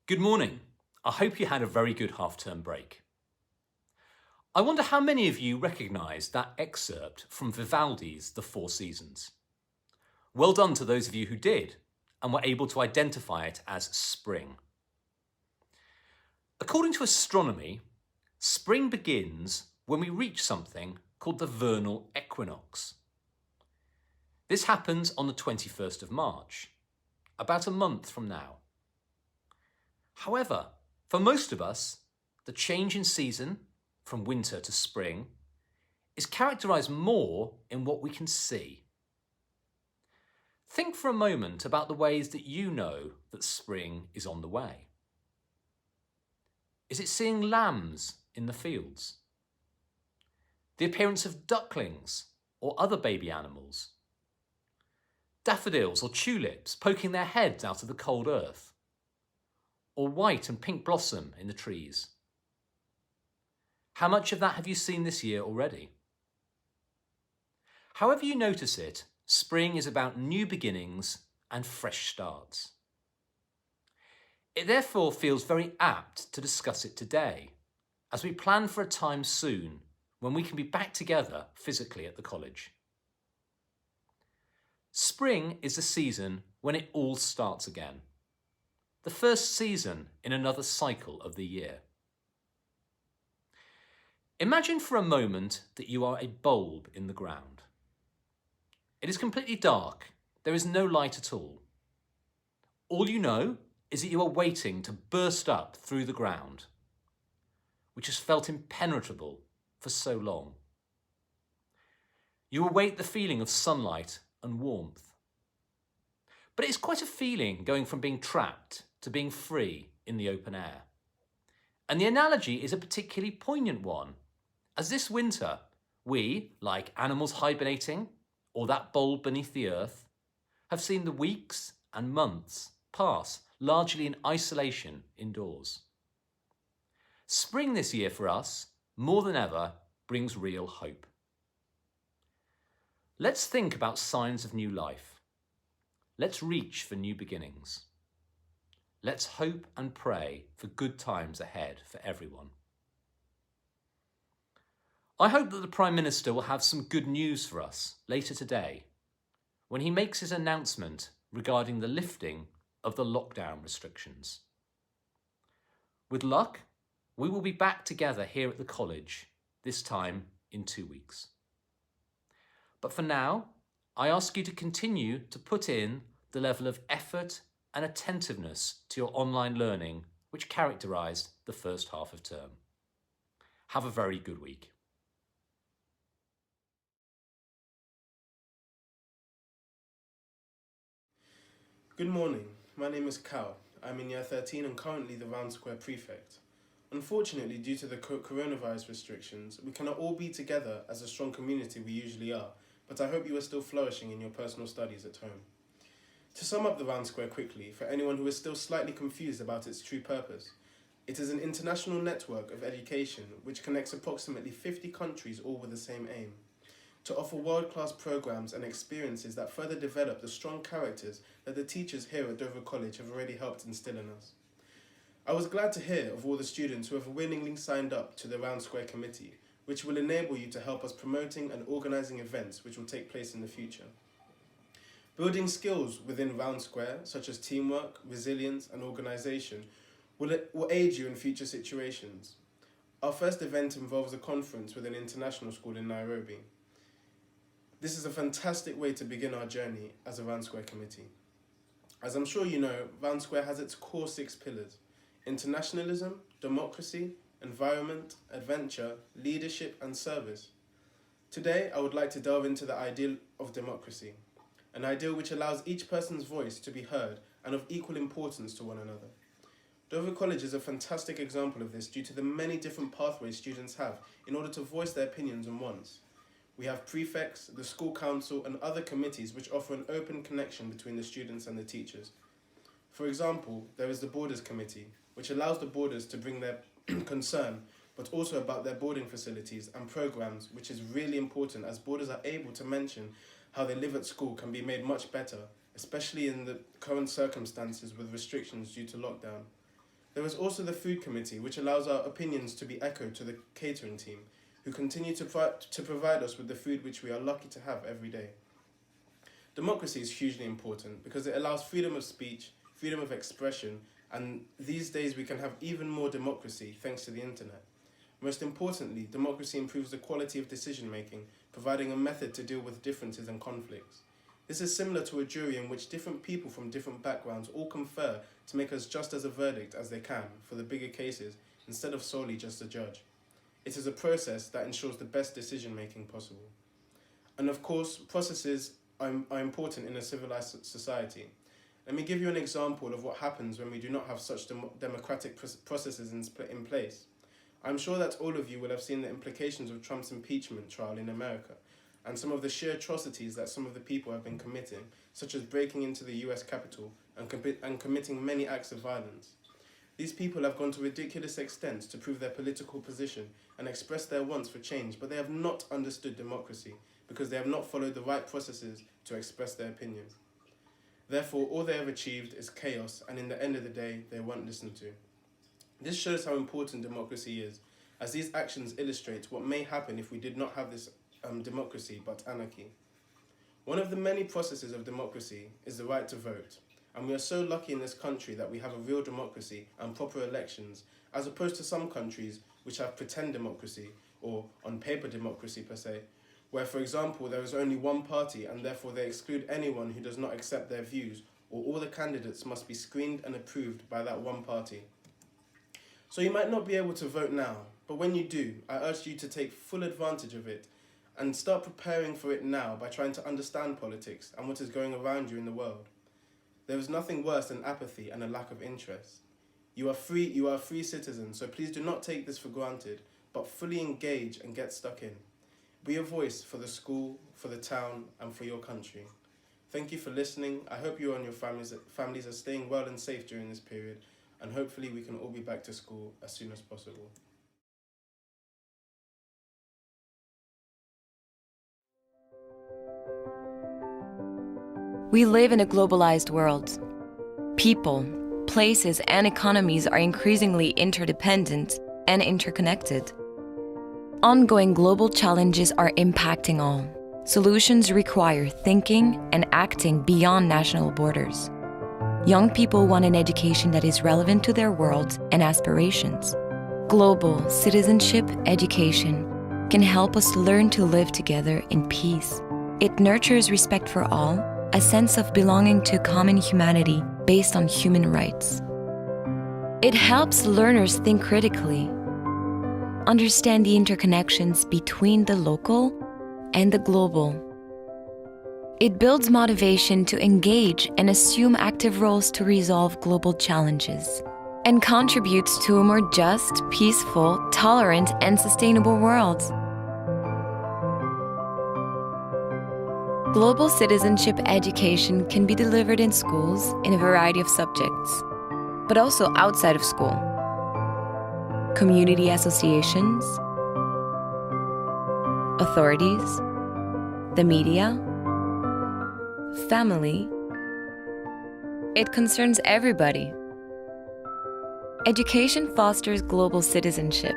Good morning. I hope you had a very good half-term break. I wonder how many of you recognise that excerpt from Vivaldi's The Four Seasons. Well done to those of you who did and were able to identify it as spring. According to astronomy, spring begins when we reach something called the vernal equinox. This happens on the 21st of March, about a month from now. However, for most of us, the change in season from winter to spring is characterised more in what we can see. Think for a moment about the ways that you know that spring is on the way. Is it seeing lambs in the fields? The appearance of ducklings or other baby animals? Daffodils or tulips poking their heads out of the cold earth? Or white and pink blossom in the trees? How much of that have you seen this year already? However you notice it, spring is about new beginnings and fresh starts. It therefore feels very apt to discuss it today, as we plan for a time soon when we can be back together physically at the college. Spring is the season when it all starts again. The first season in another cycle of the year. Imagine for a moment that you are a bulb in the ground. It is completely dark. There is no light at all. All you know is that you are waiting to burst up through the ground, which has felt impenetrable for so long. You await the feeling of sunlight and warmth. But it's quite a feeling going from being trapped to being free in the open air. And the analogy is a particularly poignant one, as this winter, we, like animals hibernating or that bulb beneath the earth, have seen the weeks and months pass largely in isolation indoors. Spring this year for us, more than ever, brings real hope. Let's think about signs of new life. Let's reach for new beginnings. Let's hope and pray for good times ahead for everyone. I hope that the Prime Minister will have some good news for us later today when he makes his announcement regarding the lifting of the lockdown restrictions. With luck, we will be back together here at the college, this time in 2 weeks. But for now, I ask you to continue to put in the level of effort and attentiveness to your online learning which characterised the first half of term. Have a very good week. Good morning, my name is Cal. I'm in year 13 and currently the Round Square Prefect. Unfortunately, due to the coronavirus restrictions, we cannot all be together as a strong community we usually are, but I hope you are still flourishing in your personal studies at home. To sum up the Round Square quickly, for anyone who is still slightly confused about its true purpose, it is an international network of education which connects approximately 50 countries all with the same aim: to offer world-class programs and experiences that further develop the strong characters that the teachers here at Dover College have already helped instill in us. I was glad to hear of all the students who have willingly signed up to the Round Square Committee, which will enable you to help us promoting and organising events which will take place in the future. Building skills within Round Square, such as teamwork, resilience and organisation, will aid you in future situations. Our first event involves a conference with an international school in Nairobi. This is a fantastic way to begin our journey as a Round Square Committee. As I'm sure you know, Round Square has its core 6 pillars: internationalism, democracy, environment, adventure, leadership and service. Today, I would like to delve into the ideal of democracy, an ideal which allows each person's voice to be heard and of equal importance to one another. Dover College is a fantastic example of this due to the many different pathways students have in order to voice their opinions and wants. We have prefects, the school council and other committees which offer an open connection between the students and the teachers. For example, there is the Boarders Committee, which allows the boarders to bring their concern, but also about their boarding facilities and programs, which is really important as boarders are able to mention how they live at school can be made much better, especially in the current circumstances with restrictions due to lockdown. There is also the Food Committee, which allows our opinions to be echoed to the catering team, who continue to provide us with the food which we are lucky to have every day. Democracy is hugely important because it allows freedom of speech, freedom of expression, and these days we can have even more democracy thanks to the internet. Most importantly, democracy improves the quality of decision making, providing a method to deal with differences and conflicts. This is similar to a jury in which different people from different backgrounds all confer to make as just as a verdict as they can for the bigger cases, instead of solely just a judge. It is a process that ensures the best decision making possible. And of course, processes are important in a civilized society. Let me give you an example of what happens when we do not have such democratic processes in place. I'm sure that all of you will have seen the implications of Trump's impeachment trial in America, and some of the sheer atrocities that some of the people have been committing, such as breaking into the US Capitol and committing many acts of violence. These people have gone to ridiculous extents to prove their political position and express their wants for change, but they have not understood democracy because they have not followed the right processes to express their opinions. Therefore, all they have achieved is chaos, and in the end of the day, they weren't listened to. This shows how important democracy is, as these actions illustrate what may happen if we did not have this democracy, but anarchy. One of the many processes of democracy is the right to vote, and we are so lucky in this country that we have a real democracy and proper elections, as opposed to some countries which have pretend democracy, or on paper democracy per se, where, for example, there is only one party and therefore they exclude anyone who does not accept their views, or all the candidates must be screened and approved by that one party. So you might not be able to vote now, but when you do, I urge you to take full advantage of it and start preparing for it now by trying to understand politics and what is going around you in the world. There is nothing worse than apathy and a lack of interest. You are a free citizen, so please do not take this for granted, but fully engage and get stuck in. Be a voice for the school, for the town, and for your country. Thank you for listening. I hope you and your families are staying well and safe during this period, and hopefully we can all be back to school as soon as possible. We live in a globalized world. People, places, and economies are increasingly interdependent and interconnected. Ongoing global challenges are impacting all, solutions require thinking and acting beyond national borders. Young people want an education that is relevant to their world and aspirations. Global citizenship education can help us learn to live together in peace. It nurtures respect for all, a sense of belonging to common humanity based on human rights. It helps learners think critically, understand the interconnections between the local and the global. It builds motivation to engage and assume active roles to resolve global challenges, and contributes to a more just, peaceful, tolerant, and sustainable world. Global citizenship education can be delivered in schools in a variety of subjects, but also outside of school. Community associations, authorities, the media, family. It concerns everybody. Education fosters global citizenship.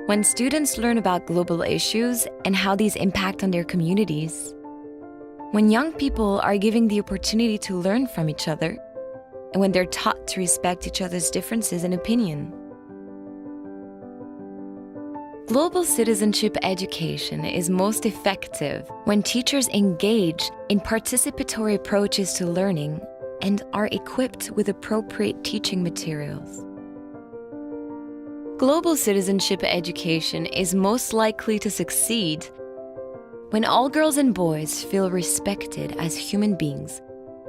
When students learn about global issues and how these impact on their communities, when young people are given the opportunity to learn from each other, and when they're taught to respect each other's differences and opinion. Global citizenship education is most effective when teachers engage in participatory approaches to learning and are equipped with appropriate teaching materials. Global citizenship education is most likely to succeed when all girls and boys feel respected as human beings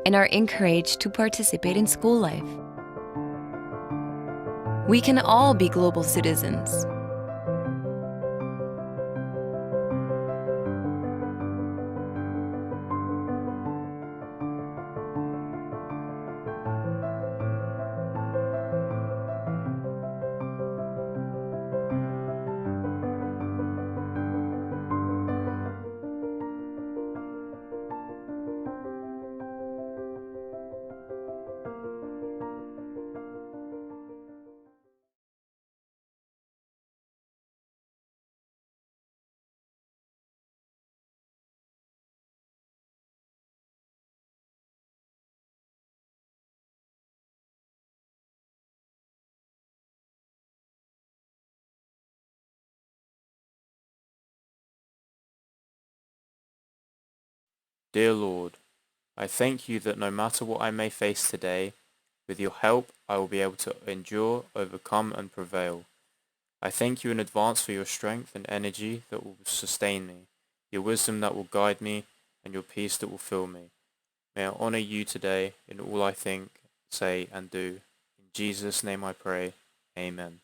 and are encouraged to participate in school life. We can all be global citizens. Dear Lord, I thank you that no matter what I may face today, with your help I will be able to endure, overcome and prevail. I thank you in advance for your strength and energy that will sustain me, your wisdom that will guide me, and your peace that will fill me. May I honor you today in all I think, say and do. In Jesus' name I pray. Amen.